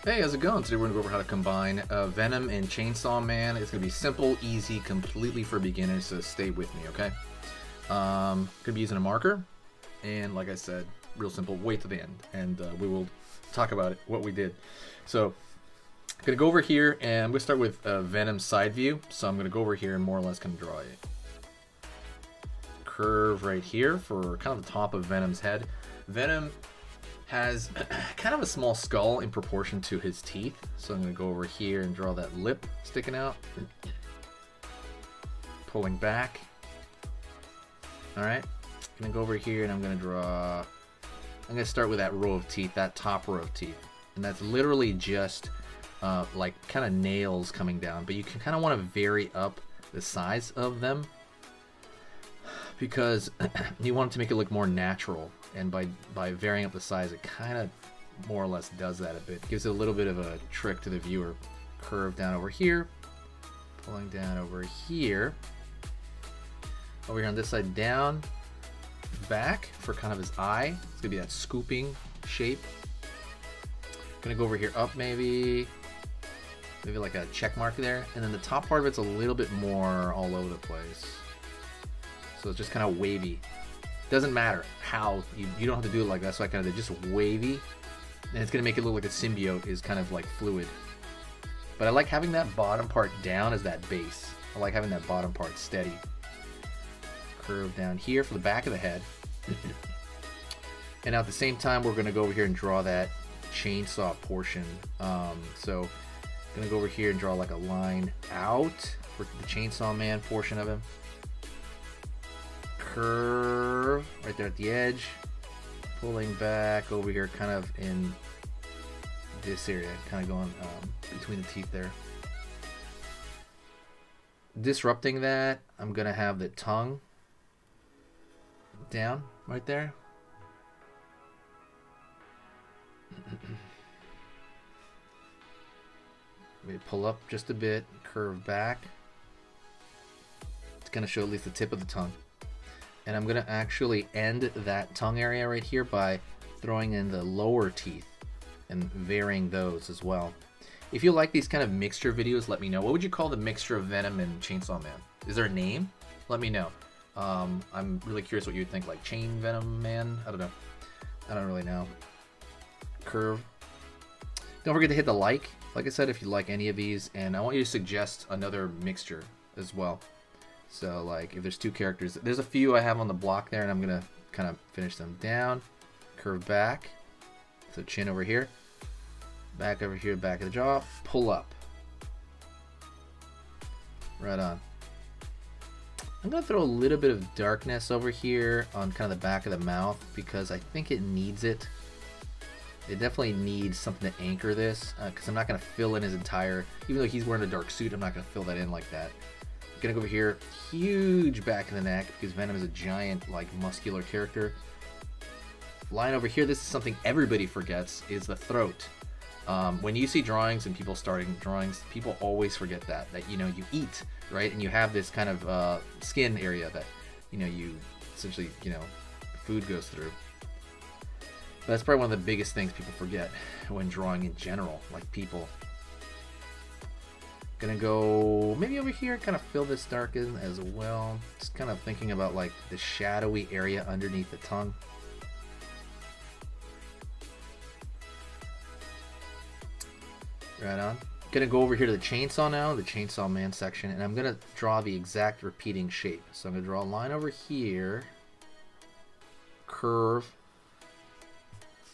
Hey, how's it going? Today we're going to go over how to combine Venom and Chainsaw Man. It's going to be simple, easy, completely for beginners, so stay with me, okay? Going to be using a marker, and like I said, real simple, wait to the end, and we will talk about it, what we did. So, I'm going to go over here, and I'm going to start with Venom's side view. So I'm going to go over here and more or less kind of draw a curve right here for kind of the top of Venom's head. Venom has kind of a small skull in proportion to his teeth. So I'm going to go over here and draw that lip sticking out. Pulling back. Alright. I'm going to go over here and I'm going to draw... I'm going to start with that row of teeth, that top row of teeth. And that's literally just like kind of nails coming down. But you can kind of want to vary up the size of them, because you want it to make it look more natural, and by varying up the size, it kind of more or less does that a bit. Gives it a little bit of a trick to the viewer. Curve down over here, pulling down over here, over here on this side, down, back for kind of his eye. It's gonna be that scooping shape. Gonna go over here, up maybe like a check mark there, and then the top part of it's a little bit more all over the place. So it's just kind of wavy. Doesn't matter how, you don't have to do it like that, so I kind of did just wavy. And it's going to make it look like a symbiote is kind of like fluid. But I like having that bottom part down as that base. I like having that bottom part steady. Curve down here for the back of the head. And now at the same time, we're going to go over here and draw that chainsaw portion. So I'm going to go over here and draw like a line out for the Chainsaw Man portion of him. Curve right there at the edge, pulling back over here kind of in this area, kind of going between the teeth there. Disrupting that, I'm gonna have the tongue down right there. Maybe pull up just a bit, curve back. It's gonna show at least the tip of the tongue. And I'm going to actually end that tongue area right here by throwing in the lower teeth and varying those as well. If you like these kind of mixture videos, let me know. What would you call the mixture of Venom and Chainsaw Man? Is there a name? Let me know. I'm really curious what you would think, like Chain Venom Man? I don't know. I don't really know. Curve. Don't forget to hit the like I said, if you like any of these. And I want you to suggest another mixture as well. So like if there's two characters, there's a few I have on the block there, and I'm gonna kind of finish them down, curve back, so chin over here, back over here, back of the jaw, pull up, right on. I'm gonna throw a little bit of darkness over here on kind of the back of the mouth, because I think it needs it. It definitely needs something to anchor this, because I'm not gonna fill in his entire, even though he's wearing a dark suit, I'm not gonna fill that in like that. Gonna go over here, huge back of the neck, because Venom is a giant, like, muscular character. Line over here, this is something everybody forgets, is the throat. When you see drawings and people starting drawings, people always forget that you know, you eat, right? And you have this kind of skin area that, you know, you essentially, you know, food goes through. But that's probably one of the biggest things people forget when drawing in general, like people. Gonna go maybe over here, kind of fill this dark in as well. Just kind of thinking about like the shadowy area underneath the tongue. Right on. Gonna go over here to the chainsaw now, the Chainsaw Man section, and I'm gonna draw the exact repeating shape. So I'm gonna draw a line over here, curve,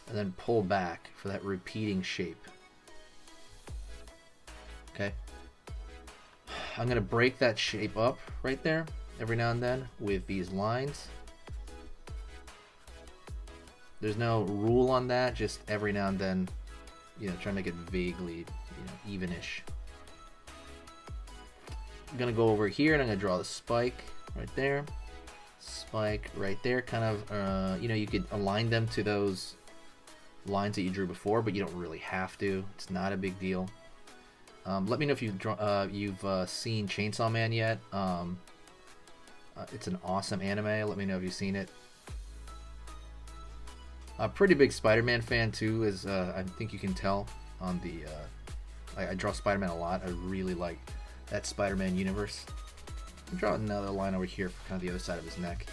and then pull back for that repeating shape. Okay. I'm going to break that shape up right there every now and then with these lines. There's no rule on that, just every now and then, you know, try to make it vaguely, you know, even-ish. I'm going to go over here and I'm going to draw the spike right there. Spike right there, kind of, you know, you could align them to those lines that you drew before, but you don't really have to. It's not a big deal. Let me know if you've seen Chainsaw Man yet. It's an awesome anime. Let me know if you've seen it. A pretty big Spider-Man fan too, as I think you can tell. on the, I draw Spider-Man a lot. I really like that Spider-Man universe. I'll draw another line over here for kind of the other side of his neck.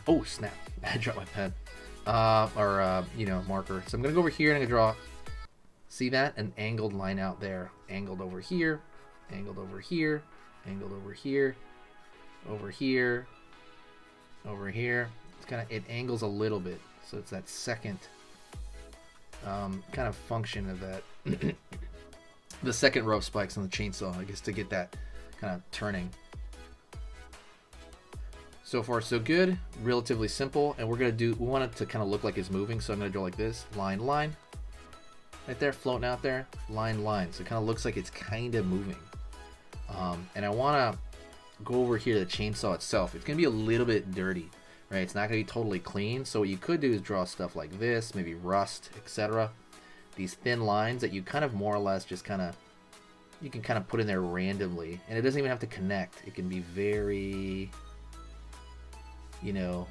Oh, snap. I dropped my pen. You know, marker. So I'm going to go over here and I'm going to draw, see that? An angled line out there. Angled over here, angled over here, angled over here, over here, over here. It's kind of, it angles a little bit. So it's that second kind of function of that. The second row of spikes on the chainsaw, I guess, to get that kind of turning. So far so good, relatively simple, and we're gonna do, we want it to kind of look like it's moving, so I'm gonna draw like this, line, line, right there, floating out there, line, line, so it kind of looks like it's kind of moving. And I wanna go over here to the chainsaw itself. It's gonna be a little bit dirty, right? It's not gonna be totally clean, so what you could do is draw stuff like this, maybe rust, etc. These thin lines that you kind of more or less just kind of, you can kind of put in there randomly, and it doesn't even have to connect. It can be very, you know,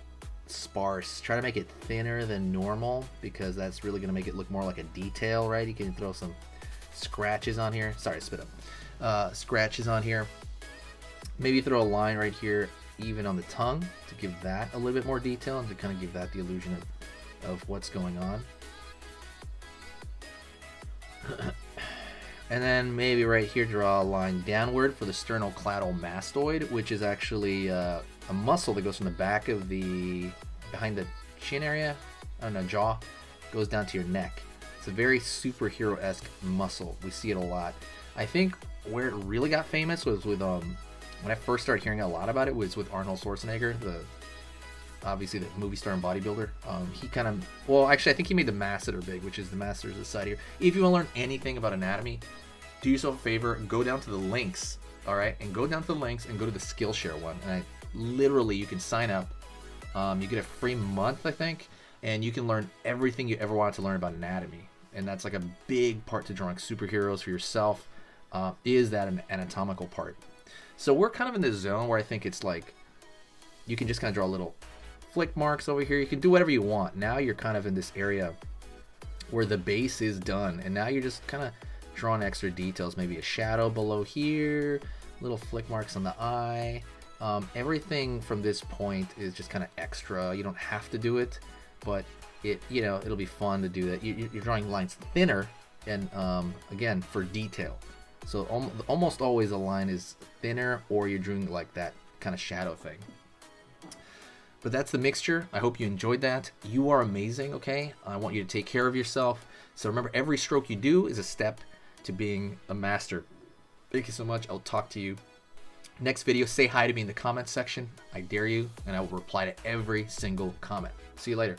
sparse. Try to make it thinner than normal, because that's really going to make it look more like a detail, right? You can throw some scratches on here. Sorry, spit up. Scratches on here. Maybe throw a line right here, even on the tongue, to give that a little bit more detail and to kind of give that the illusion of what's going on. And then maybe right here, draw a line downward for the sternocleidomastoid, which is actually a muscle that goes from the back of the, behind the chin area, I don't know, jaw, goes down to your neck. It's a very superhero-esque muscle. We see it a lot. I think where it really got famous was with, when I first started hearing a lot about it, was with Arnold Schwarzenegger, obviously the movie star and bodybuilder. He kind of, well, actually I think he made the masseter big, which is the masseter's the side here. If you want to learn anything about anatomy, do yourself a favor, go down to the links, all right? And go down to the links and go to the Skillshare one. And literally, you can sign up. You get a free month, I think, and you can learn everything you ever wanted to learn about anatomy. And that's like a big part to drawing superheroes for yourself, is that an anatomical part. So we're kind of in this zone where I think it's like, you can just kind of draw little flick marks over here. You can do whatever you want. Now you're kind of in this area where the base is done, and now you're just kind of drawing extra details, maybe a shadow below here, little flick marks on the eye. Everything from this point is just kind of extra. You don't have to do it, but it, you know, it'll be fun to do that. You're drawing lines thinner, and again, for detail. So almost always a line is thinner, or you're doing like that kind of shadow thing. But that's the mixture. I hope you enjoyed that. You are amazing, okay? I want you to take care of yourself. So remember, every stroke you do is a step to being a master. Thank you so much. I'll talk to you next video. Say hi to me in the comments section. I dare you, and I will reply to every single comment. See you later.